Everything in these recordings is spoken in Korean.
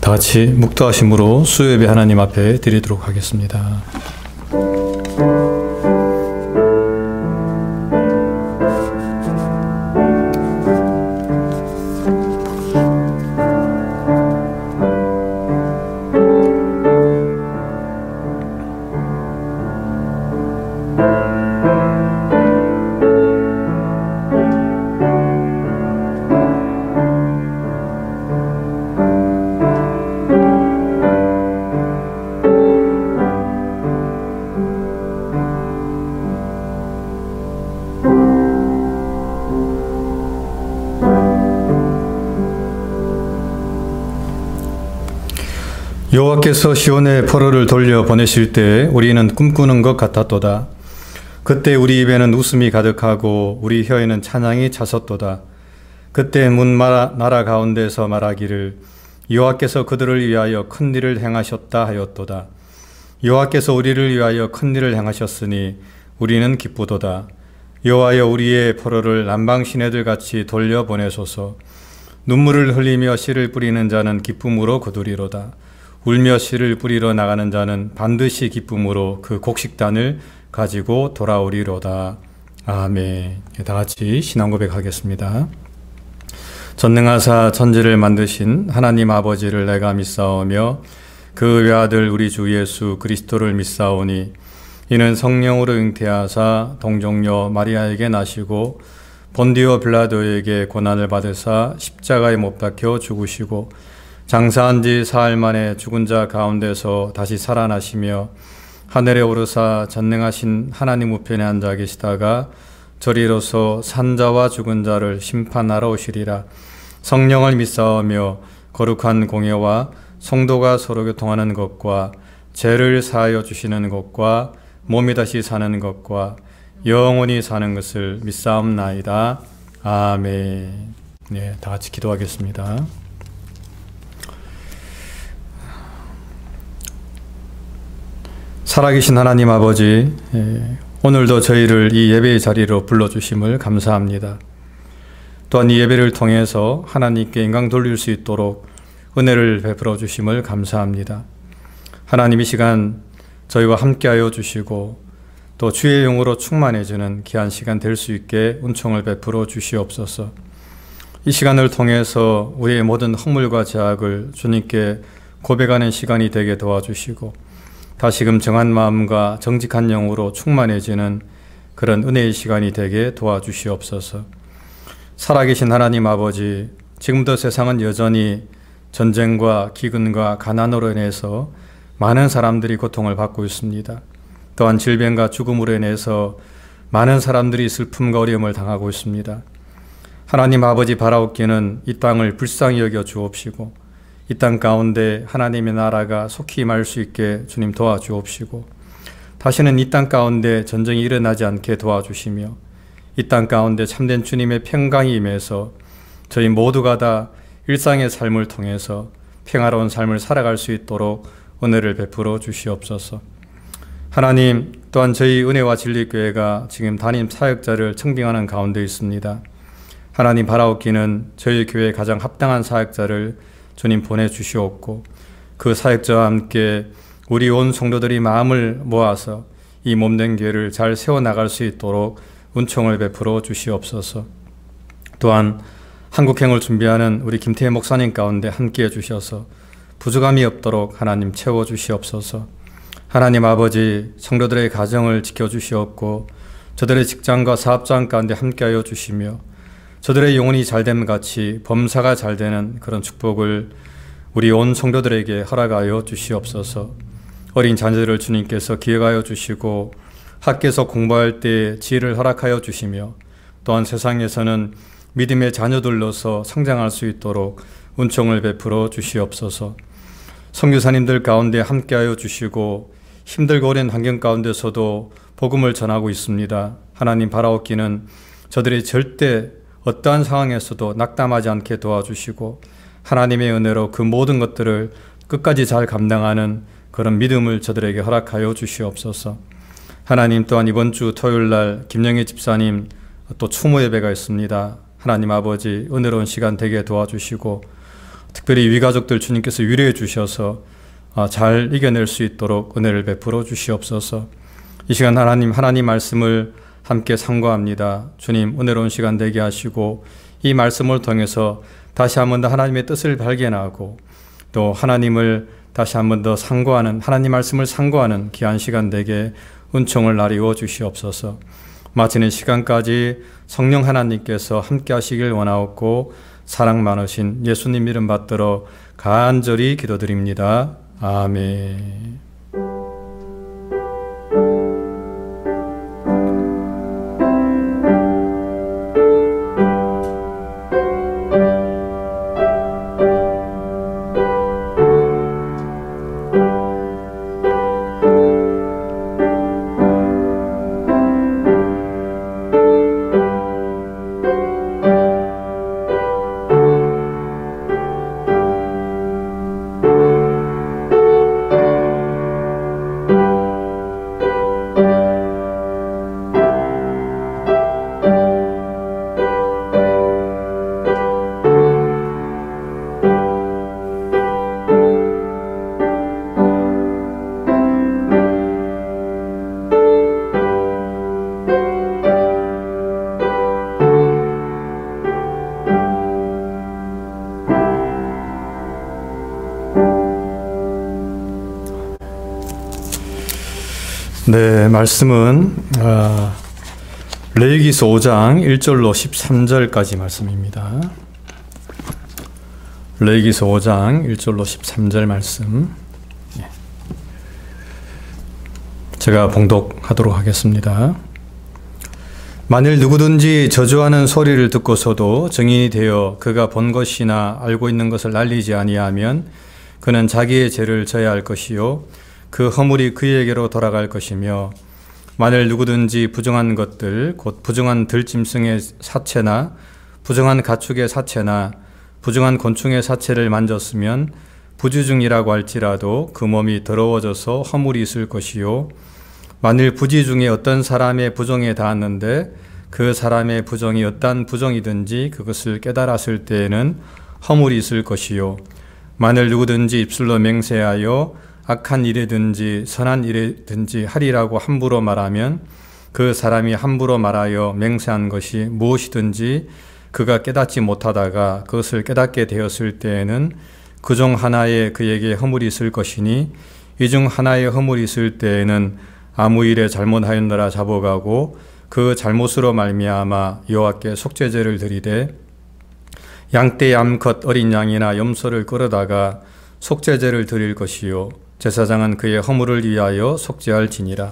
다 같이 묵도하심으로 수요예배 하나님 앞에 드리도록 하겠습니다. 여호와께서 시온에 포로를 돌려 보내실 때 우리는 꿈꾸는 것 같았도다. 그때 우리 입에는 웃음이 가득하고 우리 혀에는 찬양이 차섰도다. 그때 문 나라 가운데서 말하기를 여호와께서 그들을 위하여 큰 일을 행하셨다 하였도다. 여호와께서 우리를 위하여 큰 일을 행하셨으니 우리는 기쁘도다. 여호와여 우리의 포로를 남방 시내들같이 돌려보내소서. 눈물을 흘리며 씨를 뿌리는 자는 기쁨으로 거두리로다. 울며 씨를 뿌리러 나가는 자는 반드시 기쁨으로 그 곡식단을 가지고 돌아오리로다. 아멘. 다 같이 신앙 고백하겠습니다. 전능하사 천지를 만드신 하나님 아버지를 내가 믿사오며 그 외아들 우리 주 예수 그리스도를 믿사오니 이는 성령으로 잉태하사 동정녀 마리아에게 나시고 본디오 빌라도에게 고난을 받으사 십자가에 못 박혀 죽으시고 장사한 지 사흘 만에 죽은 자 가운데서 다시 살아나시며 하늘에 오르사 전능하신 하나님 우편에 앉아 계시다가 저리로서 산자와 죽은 자를 심판하러 오시리라. 성령을 믿사오며 거룩한 공예와 성도가 서로 교통하는 것과 죄를 사하여 주시는 것과 몸이 다시 사는 것과 영원히 사는 것을 믿사옵나이다. 아멘. 네, 다 같이 기도하겠습니다. 살아계신 하나님 아버지, 오늘도 저희를 이 예배의 자리로 불러주심을 감사합니다. 또한 이 예배를 통해서 하나님께 영광 돌릴 수 있도록 은혜를 베풀어 주심을 감사합니다. 하나님 이 시간 저희와 함께하여 주시고 또 주의 영으로 충만해지는 귀한 시간 될 수 있게 은총을 베풀어 주시옵소서. 이 시간을 통해서 우리의 모든 허물과 죄악을 주님께 고백하는 시간이 되게 도와주시고 다시금 정한 마음과 정직한 영으로 충만해지는 그런 은혜의 시간이 되게 도와주시옵소서. 살아계신 하나님 아버지, 지금도 세상은 여전히 전쟁과 기근과 가난으로 인해서 많은 사람들이 고통을 받고 있습니다. 또한 질병과 죽음으로 인해서 많은 사람들이 슬픔과 어려움을 당하고 있습니다. 하나님 아버지 바라옵기는 이 땅을 불쌍히 여겨 주옵시고 이 땅 가운데 하나님의 나라가 속히 임할 수 있게 주님 도와주옵시고 다시는 이 땅 가운데 전쟁이 일어나지 않게 도와주시며 이 땅 가운데 참된 주님의 평강이 임해서 저희 모두가 다 일상의 삶을 통해서 평화로운 삶을 살아갈 수 있도록 은혜를 베풀어 주시옵소서. 하나님, 또한 저희 은혜와 진리교회가 지금 담임 사역자를 청빙하는 가운데 있습니다. 하나님 바라옵기는 저희 교회에 가장 합당한 사역자를 주님 보내주시옵고 그 사역자와 함께 우리 온 성도들이 마음을 모아서 이 몸된 교회를 잘 세워나갈 수 있도록 은총을 베풀어 주시옵소서. 또한 한국행을 준비하는 우리 김태희 목사님 가운데 함께해 주셔서 부족함이 없도록 하나님 채워주시옵소서. 하나님 아버지, 성도들의 가정을 지켜주시옵고 저들의 직장과 사업장 가운데 함께하여 주시며 저들의 영혼이 잘됨 같이 범사가 잘되는 그런 축복을 우리 온 성도들에게 허락하여 주시옵소서. 어린 자녀들을 주님께서 기억하여 주시고 학교에서 공부할 때 지혜를 허락하여 주시며 또한 세상에서는 믿음의 자녀들로서 성장할 수 있도록 은총을 베풀어 주시옵소서. 선교사님들 가운데 함께하여 주시고 힘들고 어려운 환경 가운데서도 복음을 전하고 있습니다. 하나님 바라옵기는 저들이 절대 어떠한 상황에서도 낙담하지 않게 도와주시고 하나님의 은혜로 그 모든 것들을 끝까지 잘 감당하는 그런 믿음을 저들에게 허락하여 주시옵소서. 하나님, 또한 이번 주 토요일 날 김영희 집사님 또 추모 예배가 있습니다. 하나님 아버지, 은혜로운 시간 되게 도와주시고 특별히 위가족들 주님께서 위로해 주셔서 잘 이겨낼 수 있도록 은혜를 베풀어 주시옵소서. 이 시간 하나님 말씀을 함께 상고합니다. 주님, 은혜로운 시간 되게 하시고 이 말씀을 통해서 다시 한 번 더 하나님의 뜻을 발견하고 또 하나님을 다시 한 번 더 상고하는, 하나님 말씀을 상고하는 귀한 시간 되게 은총을 나리워 주시옵소서. 마치는 시간까지 성령 하나님께서 함께 하시길 원하옵고 사랑 많으신 예수님 이름 받들어 간절히 기도드립니다. 아멘. 네, 말씀은 레위기서 5장 1절로 13절까지 말씀입니다. 레위기서 5장 1절로 13절 말씀 제가 봉독하도록 하겠습니다. 만일 누구든지 저주하는 소리를 듣고서도 증인이 되어 그가 본 것이나 알고 있는 것을 알리지 아니하면 그는 자기의 죄를 져야 할 것이요 그 허물이 그에게로 돌아갈 것이며, 만일 누구든지 부정한 것들 곧 부정한 들짐승의 사체나 부정한 가축의 사체나 부정한 곤충의 사체를 만졌으면 부지중이라고 할지라도 그 몸이 더러워져서 허물이 있을 것이요, 만일 부지 중에 어떤 사람의 부정에 닿았는데 그 사람의 부정이 어떠한 부정이든지 그것을 깨달았을 때에는 허물이 있을 것이요, 만일 누구든지 입술로 맹세하여 악한 일이든지 선한 일이든지 하리라고 함부로 말하면 그 사람이 함부로 말하여 맹세한 것이 무엇이든지 그가 깨닫지 못하다가 그것을 깨닫게 되었을 때에는 그 중 하나에 그에게 허물이 있을 것이니, 이 중 하나에 허물이 있을 때에는 아무 일에 잘못하였느라 잡아가고 그 잘못으로 말미암아 여호와께 속죄제를 드리되 양떼 암컷 어린 양이나 염소를 끌어다가 속죄제를 드릴 것이요 제사장은 그의 허물을 위하여 속죄할지니라.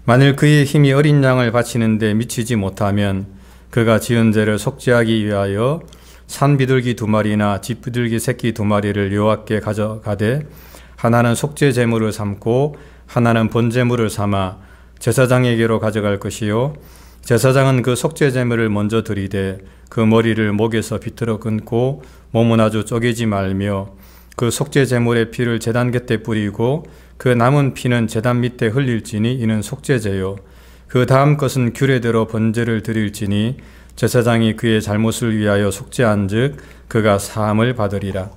만일 그의 힘이 어린 양을 바치는데 미치지 못하면 그가 지은 죄를 속죄하기 위하여 산 비둘기 2마리나 집 비둘기 새끼 2마리를 여호와께 가져가되 하나는 속죄 제물을 삼고 하나는 번제물을 삼아 제사장에게로 가져갈 것이요 제사장은 그 속죄 제물을 먼저 드리되 그 머리를 목에서 비틀어 끊고 몸은 아주 쪼개지 말며 그 속죄 제물의 피를 제단 곁에 뿌리고 그 남은 피는 제단 밑에 흘릴지니 이는 속죄제요. 그 다음 것은 규례대로 번제를 드릴지니 제사장이 그의 잘못을 위하여 속죄한즉 그가 사함을 받으리라.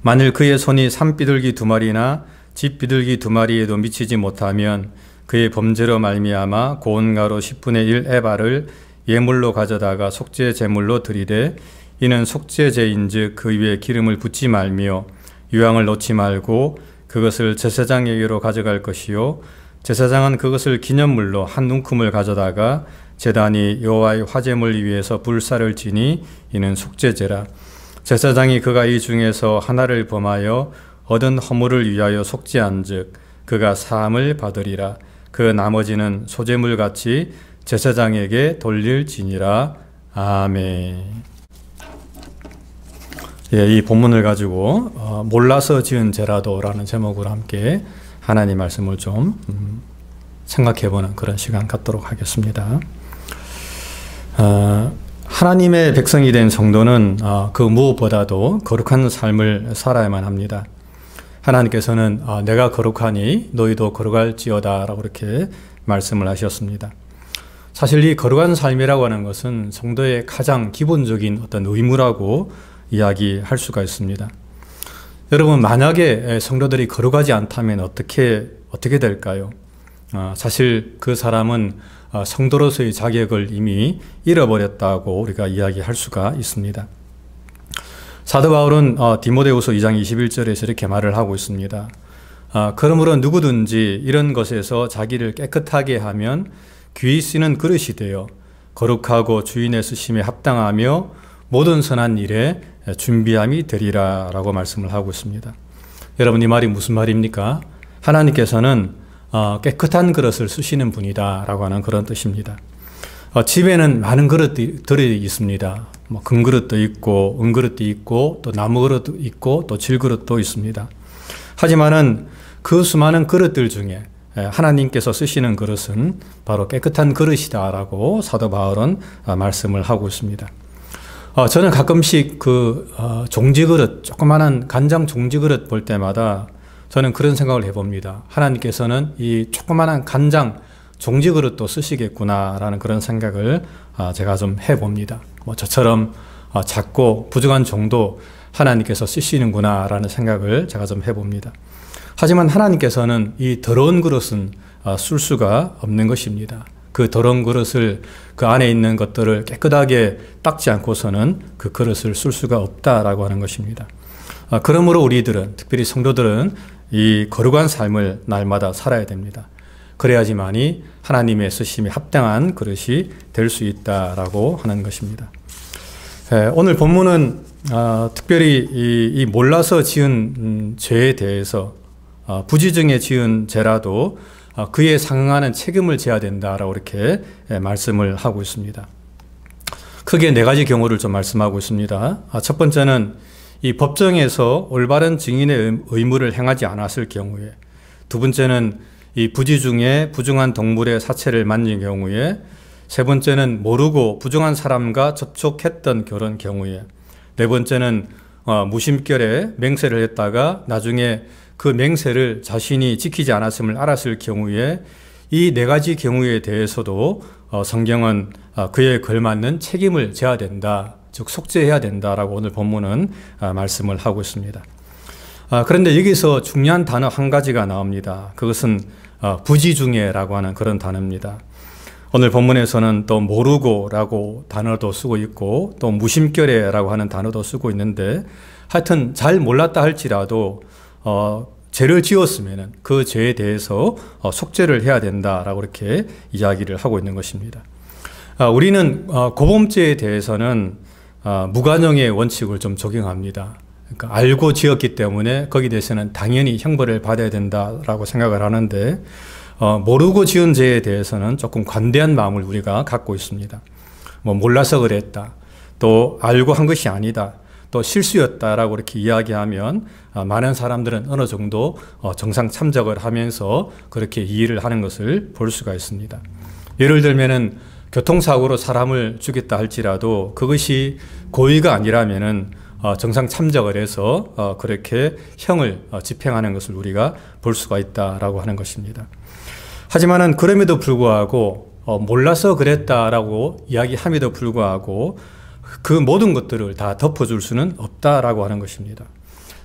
만일 그의 손이 산비둘기 2마리나 집 비둘기 2마리에도 미치지 못하면 그의 범죄로 말미암아 고운 가루 10분의 1 에바를 예물로 가져다가 속죄 제물로 드리되 이는 속죄제인즉 그 위에 기름을 붓지 말며 유황을 넣지 말고 그것을 제사장에게로 가져갈 것이요 제사장은 그것을 기념물로 한 움큼을 가져다가 제단이 여호와의 화제물 위에서 불사를 지니 이는 속죄제라. 제사장이 그가 이 중에서 하나를 범하여 얻은 허물을 위하여 속죄한즉 그가 사함을 받으리라. 그 나머지는 소제물같이 제사장에게 돌릴지니라. 아멘. 이 본문을 가지고 몰라서 지은 죄라도라는 제목으로 함께 하나님 말씀을 좀 생각해보는 그런 시간 갖도록 하겠습니다. 하나님의 백성이 된 성도는 그 무엇보다도 거룩한 삶을 살아야만 합니다. 하나님께서는 내가 거룩하니 너희도 거룩할지어다 라고 이렇게 말씀을 하셨습니다. 사실 이 거룩한 삶이라고 하는 것은 성도의 가장 기본적인 어떤 의무라고 이야기할 수가 있습니다. 여러분, 만약에 성도들이 거룩하지 않다면 어떻게 될까요? 사실 그 사람은 성도로서의 자격을 이미 잃어버렸다고 우리가 이야기할 수가 있습니다. 사도 바울은 디모데후서 2장 21절에서 이렇게 말을 하고 있습니다. 그러므로 누구든지 이런 것에서 자기를 깨끗하게 하면 귀히 쓰는 그릇이 되어 거룩하고 주인의 쓰심에 합당하며 모든 선한 일에 준비함이 되리라 라고 말씀을 하고 있습니다. 여러분, 이 말이 무슨 말입니까? 하나님께서는 깨끗한 그릇을 쓰시는 분이다 라고 하는 그런 뜻입니다. 집에는 많은 그릇들이 있습니다. 금그릇도 있고 은그릇도 있고 또 나무 그릇도 있고 또 질그릇도 있습니다. 하지만은 그 수많은 그릇들 중에 하나님께서 쓰시는 그릇은 바로 깨끗한 그릇이다 라고 사도 바울은 말씀을 하고 있습니다. 저는 가끔씩 종지그릇, 조그마한 간장 종지그릇 볼 때마다 저는 그런 생각을 해봅니다. 하나님께서는 이 조그마한 간장 종지그릇도 쓰시겠구나라는 그런 생각을 제가 좀 해봅니다. 저처럼 작고 부족한 종도 하나님께서 쓰시는구나라는 생각을 제가 좀 해봅니다. 하지만 하나님께서는 이 더러운 그릇은 쓸 수가 없는 것입니다. 그 더러운 그릇을, 그 안에 있는 것들을 깨끗하게 닦지 않고서는 그 그릇을 쓸 수가 없다라고 하는 것입니다. 그러므로 우리들은, 특별히 성도들은 이 거룩한 삶을 날마다 살아야 됩니다. 그래야지만이 하나님의 쓰심에 합당한 그릇이 될 수 있다라고 하는 것입니다. 오늘 본문은 특별히 이 몰라서 지은 죄에 대해서 부지중에 지은 죄라도 그에 상응하는 책임을 져야 된다라고 이렇게 말씀을 하고 있습니다. 크게 네 가지 경우를 좀 말씀하고 있습니다. 첫 번째는 이 법정에서 올바른 증인의 의무를 행하지 않았을 경우에, 두 번째는 이 부지중에 부정한 동물의 사체를 만진 경우에, 세 번째는 모르고 부정한 사람과 접촉했던 그런 경우에, 네 번째는 무심결에 맹세를 했다가 나중에 그 맹세를 자신이 지키지 않았음을 알았을 경우에, 이 네 가지 경우에 대해서도 성경은 그에 걸맞는 책임을 져야 된다, 즉 속죄해야 된다라고 오늘 본문은 말씀을 하고 있습니다. 그런데 여기서 중요한 단어 한 가지가 나옵니다. 그것은 부지중에라고 하는 그런 단어입니다. 오늘 본문에서는 또 모르고라고 단어도 쓰고 있고 또 무심결에라고 하는 단어도 쓰고 있는데, 하여튼 잘 몰랐다 할지라도 죄를 지었으면 그 죄에 대해서 속죄를 해야 된다라고 이렇게 이야기를 하고 있는 것입니다. 우리는 고범죄에 대해서는 무관용의 원칙을 좀 적용합니다. 그러니까 알고 지었기 때문에 거기에 대해서는 당연히 형벌을 받아야 된다라고 생각을 하는데, 모르고 지은 죄에 대해서는 조금 관대한 마음을 우리가 갖고 있습니다. 몰라서 그랬다, 또 알고 한 것이 아니다, 또 실수였다라고 이렇게 이야기하면 많은 사람들은 어느 정도 정상 참작을 하면서 그렇게 이해를 하는 것을 볼 수가 있습니다. 예를 들면은 교통사고로 사람을 죽였다 할지라도 그것이 고의가 아니라면은 정상 참작을 해서 그렇게 형을 집행하는 것을 우리가 볼 수가 있다라고 하는 것입니다. 하지만은 그럼에도 불구하고 몰라서 그랬다라고 이야기함에도 불구하고 그 모든 것들을 다 덮어줄 수는 없다라고 하는 것입니다.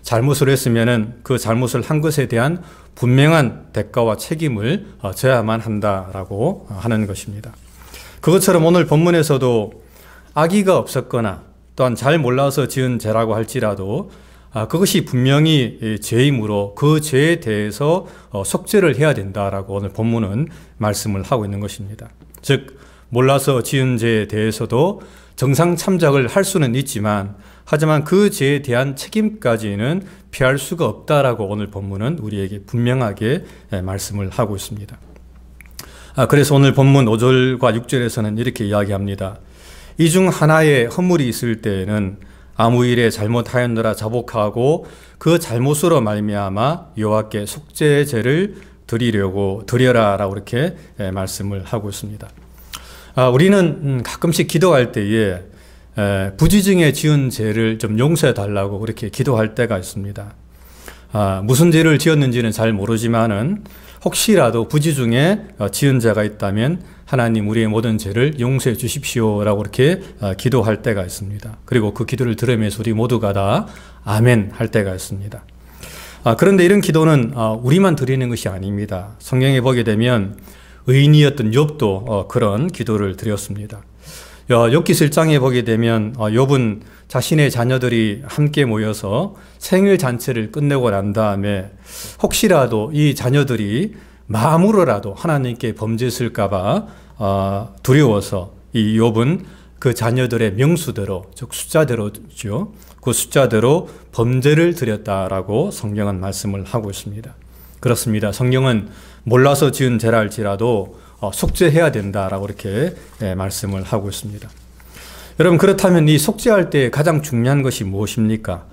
잘못을 했으면은 그 잘못을 한 것에 대한 분명한 대가와 책임을 져야만 한다라고 하는 것입니다. 그것처럼 오늘 본문에서도 악의가 없었거나 또한 잘 몰라서 지은 죄라고 할지라도 그것이 분명히 죄이므로 그 죄에 대해서 속죄를 해야 된다라고 오늘 본문은 말씀을 하고 있는 것입니다. 즉 몰라서 지은 죄에 대해서도 정상 참작을 할 수는 있지만, 하지만 그 죄에 대한 책임까지는 피할 수가 없다라고 오늘 본문은 우리에게 분명하게 말씀을 하고 있습니다. 그래서 오늘 본문 5절과 6절에서는 이렇게 이야기합니다. 이 중 하나에 허물이 있을 때에는 아무 일에 잘못하였느라 자복하고 그 잘못으로 말미암아 여호와께 속죄의 제를 드려라라고 이렇게 말씀을 하고 있습니다. 우리는 가끔씩 기도할 때에 부지중에 지은 죄를 좀 용서해 달라고 그렇게 기도할 때가 있습니다. 무슨 죄를 지었는지는 잘 모르지만은 혹시라도 부지중에 지은 죄가 있다면 하나님 우리의 모든 죄를 용서해 주십시오라고 이렇게 기도할 때가 있습니다. 그리고 그 기도를 들으면서 우리 모두가 다 아멘 할 때가 있습니다. 그런데 이런 기도는 우리만 드리는 것이 아닙니다. 성경에 보게 되면 의인이었던 욥도 그런 기도를 드렸습니다. 욥기 1장에 보게 되면 욥은 자신의 자녀들이 함께 모여서 생일 잔치를 끝내고 난 다음에 혹시라도 이 자녀들이 마음으로라도 하나님께 범죄했을까 봐 두려워서 이 욥은 그 자녀들의 명수대로, 즉 숫자대로죠. 그 숫자대로 범죄를 드렸다라고 성경은 말씀을 하고 있습니다. 그렇습니다. 성경은 몰라서 지은 죄라 할지라도 속죄해야 된다라고 이렇게 말씀을 하고 있습니다. 여러분, 그렇다면 이 속죄할 때 가장 중요한 것이 무엇입니까?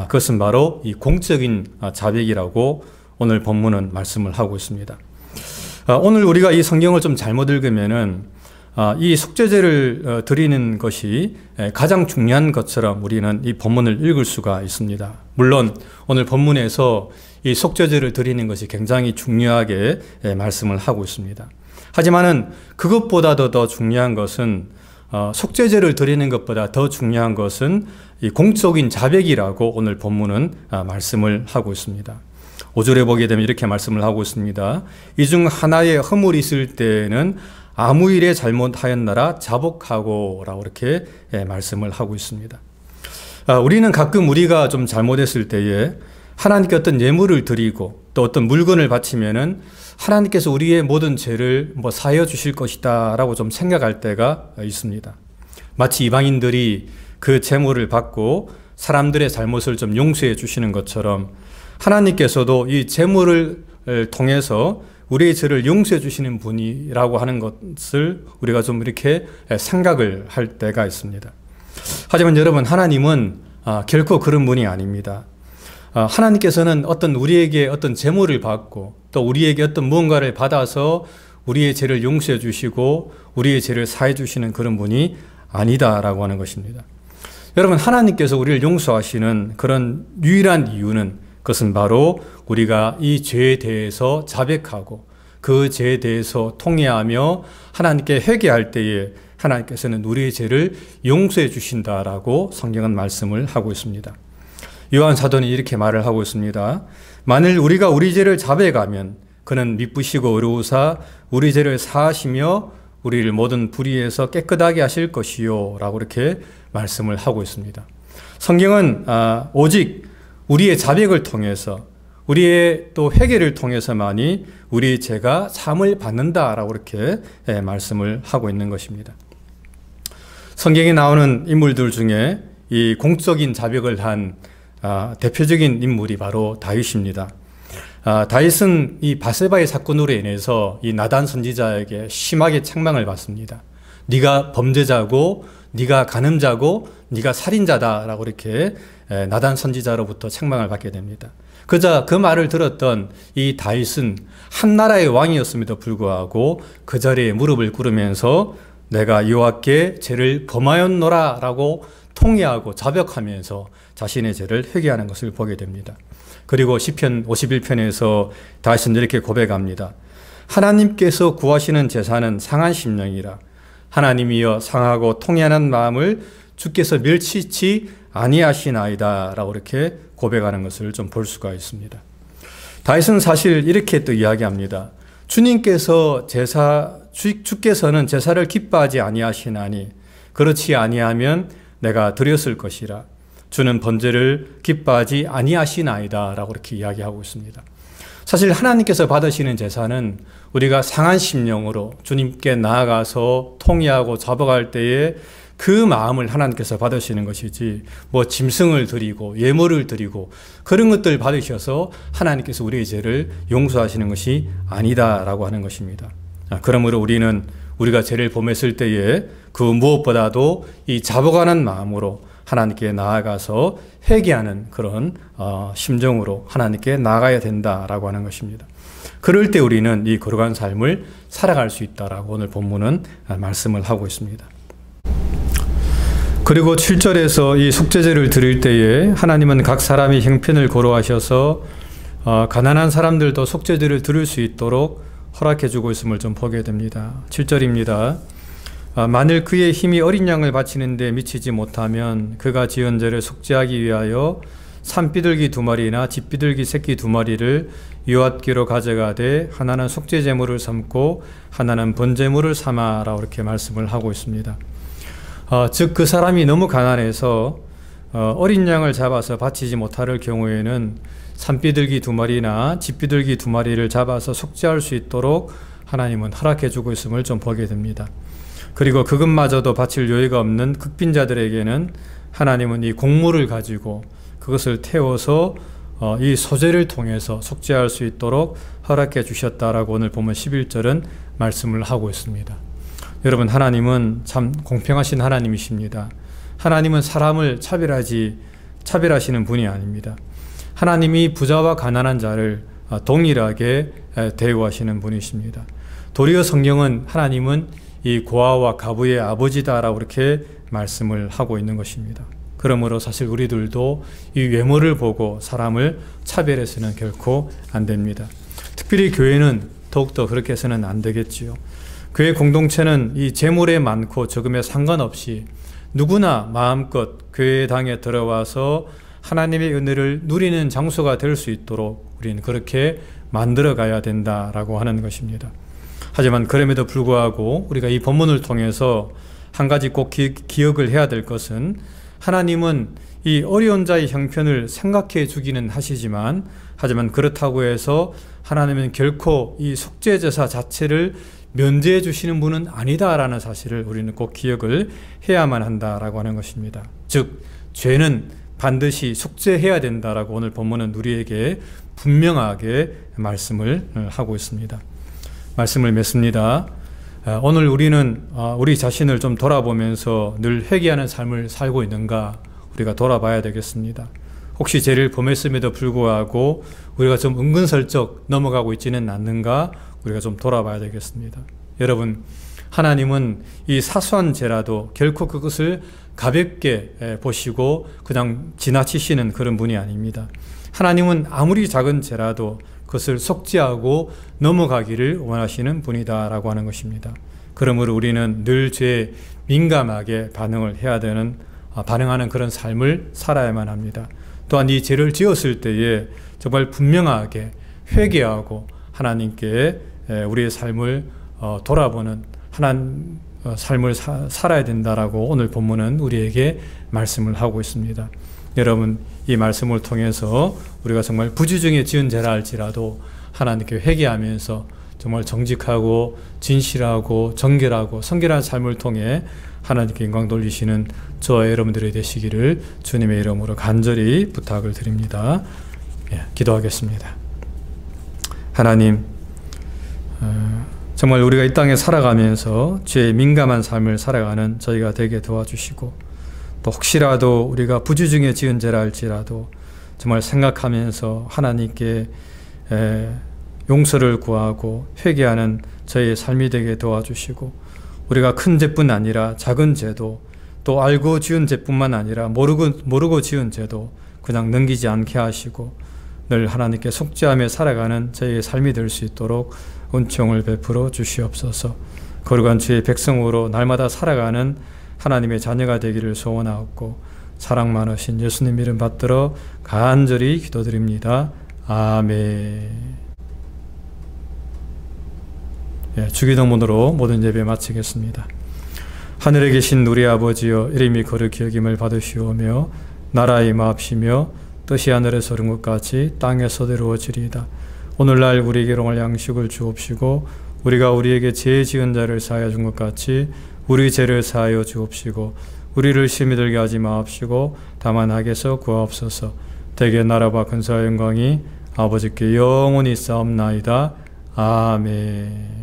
그것은 바로 이 공적인 자백이라고 오늘 본문은 말씀을 하고 있습니다. 오늘 우리가 이 성경을 좀 잘못 읽으면은 이 속죄제를 드리는 것이 가장 중요한 것처럼 우리는 이 본문을 읽을 수가 있습니다. 물론 오늘 본문에서 이 속죄제를 드리는 것이 굉장히 중요하게 말씀을 하고 있습니다. 하지만은 그것보다도 더 중요한 것은 속죄제를 드리는 것보다 더 중요한 것은 이 공적인 자백이라고 오늘 본문은 말씀을 하고 있습니다. 5절에 보게 되면 이렇게 말씀을 하고 있습니다. 이 중 하나의 허물이 있을 때에는 아무 일에 잘못하였나라 자복하고 라고 이렇게 말씀을 하고 있습니다. 우리는 가끔 우리가 좀 잘못했을 때에 하나님께 어떤 예물을 드리고 또 어떤 물건을 바치면은 하나님께서 우리의 모든 죄를 사하여 주실 것이다 라고 좀 생각할 때가 있습니다. 마치 이방인들이 그 제물을 받고 사람들의 잘못을 좀 용서해 주시는 것처럼 하나님께서도 이 제물을 통해서 우리의 죄를 용서해 주시는 분이라고 하는 것을 우리가 좀 이렇게 생각을 할 때가 있습니다. 하지만 여러분, 하나님은 결코 그런 분이 아닙니다. 하나님께서는 우리에게 어떤 제물을 받고 또 우리에게 어떤 무언가를 받아서 우리의 죄를 용서해 주시고 우리의 죄를 사해 주시는 그런 분이 아니다라고 하는 것입니다. 여러분, 하나님께서 우리를 용서하시는 그런 유일한 이유는 그것은 바로 우리가 이 죄에 대해서 자백하고 그 죄에 대해서 통회하며 하나님께 회개할 때에 하나님께서는 우리의 죄를 용서해 주신다라고 성경은 말씀을 하고 있습니다. 요한 사도는 이렇게 말을 하고 있습니다. 만일 우리가 우리 죄를 자백하면 그는 미쁘시고 의로우사 우리 죄를 사하시며 우리를 모든 불의에서 깨끗하게 하실 것이요 라고 이렇게 말씀을 하고 있습니다. 성경은 오직 우리의 자백을 통해서 우리의 또 회개를 통해서만이 우리의 죄가 사함을 받는다라고 이렇게 말씀을 하고 있는 것입니다. 성경에 나오는 인물들 중에 이 공적인 자백을 한 대표적인 인물이 바로 다윗입니다. 다윗은 이 바세바의 사건으로 인해서 이 나단 선지자에게 심하게 책망을 받습니다. 네가 범죄자고 네가 간음자고 네가 살인자다라고 이렇게 나단 선지자로부터 책망을 받게 됩니다. 그자 그 말을 들었던 이 다윗은 한 나라의 왕이었음에도 불구하고 그 자리에 무릎을 꿇으면서 내가 여호와께 죄를 범하였노라 라고 통회하고 자백하면서 자신의 죄를 회개하는 것을 보게 됩니다. 그리고 시편 51편에서 다윗은 이렇게 고백합니다. 하나님께서 구하시는 제사는 상한 심령이라. 하나님이여 상하고 통회하는 마음을 주께서 멸치치 아니하시나이다 라고 이렇게 고백하는 것을 좀 볼 수가 있습니다. 다윗은 사실 이렇게 또 이야기합니다. 주께서는 제사를 기뻐하지 아니하시나니 그렇지 아니하면 내가 드렸을 것이라. 주는 번제를 기뻐하지 아니하시나이다 라고 이렇게 이야기하고 있습니다. 사실 하나님께서 받으시는 제사는 우리가 상한 심령으로 주님께 나아가서 통회하고 자복할 때에 그 마음을 하나님께서 받으시는 것이지 짐승을 드리고 예물을 드리고 그런 것들 받으셔서 하나님께서 우리의 죄를 용서하시는 것이 아니다라고 하는 것입니다. 그러므로 우리는 우리가 죄를 범했을 때에 그 무엇보다도 이 자복하는 마음으로 하나님께 나아가서 회개하는 그런 심정으로 하나님께 나아가야 된다라고 하는 것입니다. 그럴 때 우리는 이 거룩한 삶을 살아갈 수 있다라고 오늘 본문은 말씀을 하고 있습니다. 그리고 7절에서 이 속죄제를 드릴 때에 하나님은 각 사람이 형편을 고려하셔서 가난한 사람들도 속죄제를 드릴 수 있도록 허락해 주고 있음을 좀 보게 됩니다. 7절입니다. 만일 그의 힘이 어린 양을 바치는 데 미치지 못하면 그가 지은 죄를 속죄하기 위하여 산비둘기 2마리나 집비둘기 새끼 2마리를 유압기로 가져가되 하나는 속죄 제물을 삼고 하나는 번제물을 삼아라, 이렇게 말씀을 하고 있습니다. 즉 그 사람이 너무 가난해서 어린 양을 잡아서 바치지 못할 경우에는 산비둘기 2마리나 집비둘기 2마리를 잡아서 속죄할 수 있도록 하나님은 허락해 주고 있음을 좀 보게 됩니다. 그리고 그것마저도 바칠 여유가 없는 극빈자들에게는 하나님은 이 곡물을 가지고 그것을 태워서 이 소제를 통해서 속죄할 수 있도록 허락해 주셨다라고 오늘 보면 11절은 말씀을 하고 있습니다. 여러분, 하나님은 참 공평하신 하나님이십니다. 하나님은 사람을 차별하시는 분이 아닙니다. 하나님이 부자와 가난한 자를 동일하게 대우하시는 분이십니다. 도리어 성경은 하나님은 이 고아와 가부의 아버지다라고 이렇게 말씀을 하고 있는 것입니다. 그러므로 사실 우리들도 이 외모를 보고 사람을 차별해서는 결코 안 됩니다. 특별히 교회는 더욱더 그렇게 해서는 안 되겠지요. 교회 공동체는 이 재물에 많고 적음에 상관없이 누구나 마음껏 교회당에 들어와서 하나님의 은혜를 누리는 장소가 될 수 있도록 우리는 그렇게 만들어 가야 된다라고 하는 것입니다. 하지만 그럼에도 불구하고 우리가 이 본문을 통해서 한 가지 꼭 기억을 해야 될 것은, 하나님은 이 어려운 자의 형편을 생각해 주기는 하시지만, 하지만 그렇다고 해서 하나님은 결코 이 속죄제사 자체를 면제해 주시는 분은 아니다라는 사실을 우리는 꼭 기억을 해야만 한다라고 하는 것입니다. 즉, 죄는 반드시 속죄해야 된다라고 오늘 본문은 우리에게 분명하게 말씀을 하고 있습니다. 말씀을 맺습니다. 오늘 우리는 우리 자신을 좀 돌아보면서 늘 회개하는 삶을 살고 있는가 우리가 돌아봐야 되겠습니다. 혹시 죄를 범했음에도 불구하고 우리가 좀 은근슬쩍 넘어가고 있지는 않는가 우리가 좀 돌아봐야 되겠습니다. 여러분, 하나님은 이 사소한 죄라도 결코 그것을 가볍게 보시고 그냥 지나치시는 그런 분이 아닙니다. 하나님은 아무리 작은 죄라도 그것을 속죄하고 넘어가기를 원하시는 분이다라고 하는 것입니다. 그러므로 우리는 늘 죄에 민감하게 반응하는 그런 삶을 살아야만 합니다. 또한 이 죄를 지었을 때에 정말 분명하게 회개하고 하나님께 우리의 삶을 돌아보는 삶을 살아야 된다라고 오늘 본문은 우리에게 말씀을 하고 있습니다. 여러분, 이 말씀을 통해서 우리가 정말 부지중에 지은 죄라 할지라도 하나님께 회개하면서 정말 정직하고 진실하고 정결하고 성결한 삶을 통해 하나님께 영광 돌리시는 저와 여러분들이 되시기를 주님의 이름으로 간절히 부탁을 드립니다. 기도하겠습니다. 하나님, 정말 우리가 이 땅에 살아가면서 죄에 민감한 삶을 살아가는 저희가 되게 도와주시고, 또 혹시라도 우리가 부지중에 지은 죄라 할지라도 정말 생각하면서 하나님께 용서를 구하고 회개하는 저희의 삶이 되게 도와주시고, 우리가 큰 죄뿐 아니라 작은 죄도, 또 알고 지은 죄뿐만 아니라 모르고 지은 죄도 그냥 넘기지 않게 하시고 늘 하나님께 속죄하며 살아가는 저희의 삶이 될 수 있도록 은총을 베풀어 주시옵소서. 거룩한 주의 백성으로 날마다 살아가는 하나님의 자녀가 되기를 소원하옵고 사랑 많으신 예수님 이름 받들어 간절히 기도드립니다. 아멘. 주기도문으로 모든 예배 마치겠습니다. 하늘에 계신 우리 아버지여, 이름이 거룩히 여김을 받으시오며 나라의 임하옵시며 뜻이 하늘에서 이룬 것 같이 땅에서도 이루어지리이다. 오늘날 우리에게 일용할 양식을 주옵시고 우리가 우리에게 죄 지은 자를 사하여 준 것 같이 우리 죄를 사하여 주옵시고 우리를 시험에 들게 하지 마옵시고 다만 악에서 구하옵소서. 대개 나라와 근사와 영광이 아버지께 영원히 있사옵나이다. 아멘.